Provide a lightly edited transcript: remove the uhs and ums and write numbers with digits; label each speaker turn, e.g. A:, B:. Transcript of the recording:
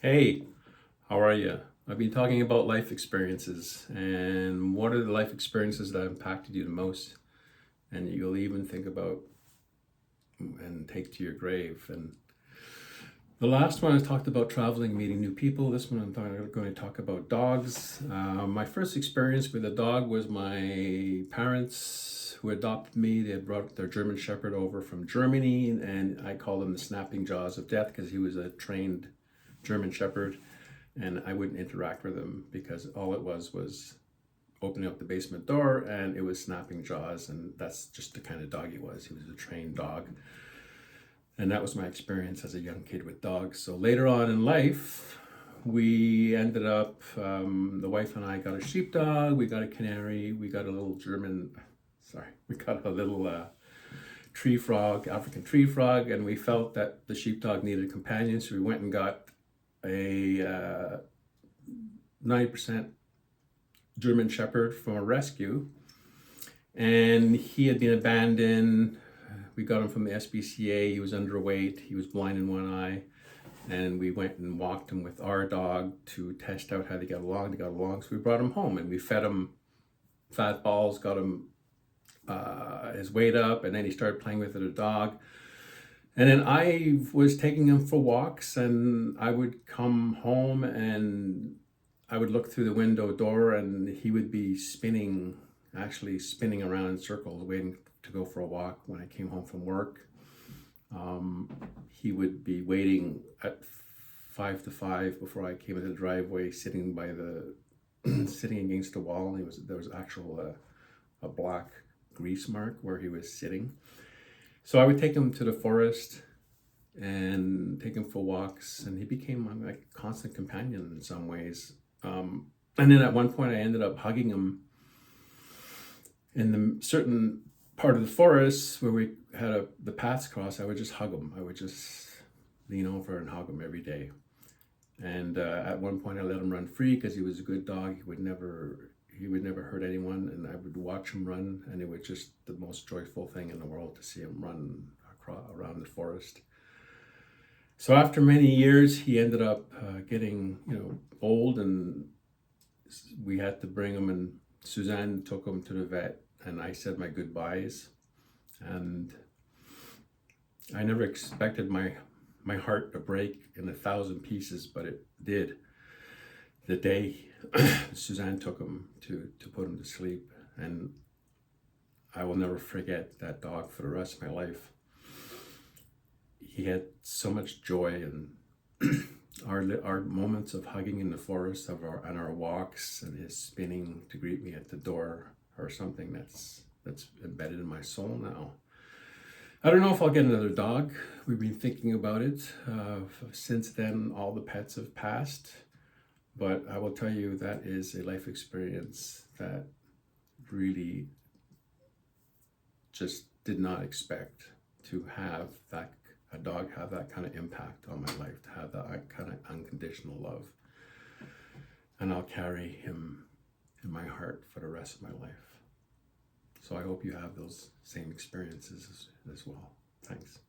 A: Hey, how are you? I've been talking about life experiences and what are the life experiences that impacted you the most and you'll even think about and take to your grave. And the last one I talked about traveling, meeting new people. This one going to talk about dogs. My first experience with a dog was my parents who adopted me. They had brought their German Shepherd over from Germany, and I call him the snapping jaws of death because he was a trained German Shepherd, and I wouldn't interact with him because all it was opening up the basement door and it was snapping jaws, and that's just the kind of dog he was. He was a trained dog. And that was my experience as a young kid with dogs. So later on in life, we ended up, the wife and I got a sheepdog, we got a canary, we got a little we got a little tree frog, African tree frog, and we felt that the sheepdog needed a companion, so we went and got a 90% German Shepherd from a rescue, and he had been abandoned. We got him from the SPCA. He was underweight, he was blind in one eye, and we went and walked him with our dog to test out how they got along. They got along, so we brought him home and we fed him fat balls, got him his weight up, and then he started playing with the dog. And then I was taking him for walks, and I would come home and I would look through the window door and he would be actually spinning around in circles, waiting to go for a walk when I came home from work. He would be waiting at 5 to 5 before I came into the driveway, sitting by the sitting against the wall. And there was actual a black grease mark where he was sitting. So I would take him to the forest and take him for walks, and he became my constant companion in some ways. And then at one point I ended up hugging him in the certain part of the forest where we had the paths cross. I would just hug him. I would just lean over and hug him every day. And at one point I let him run free because he was a good dog. He would never hurt anyone, and I would watch him run, and it was just the most joyful thing in the world to see him run around the forest. So after many years, he ended up getting old, and we had to bring him, and Suzanne took him to the vet, and I said my goodbyes. And I never expected my heart to break in 1,000 pieces, but it did. The day Suzanne took him to put him to sleep, and I will never forget that dog for the rest of my life. He had so much joy, and our moments of hugging in the forest, and our walks, and his spinning to greet me at the door are something that's embedded in my soul now. I don't know if I'll get another dog. We've been thinking about it. Since then, all the pets have passed. But I will tell you, that is a life experience that really just did not expect to have a dog have that kind of impact on my life, to have that kind of unconditional love. And I'll carry him in my heart for the rest of my life. So I hope you have those same experiences as well. Thanks.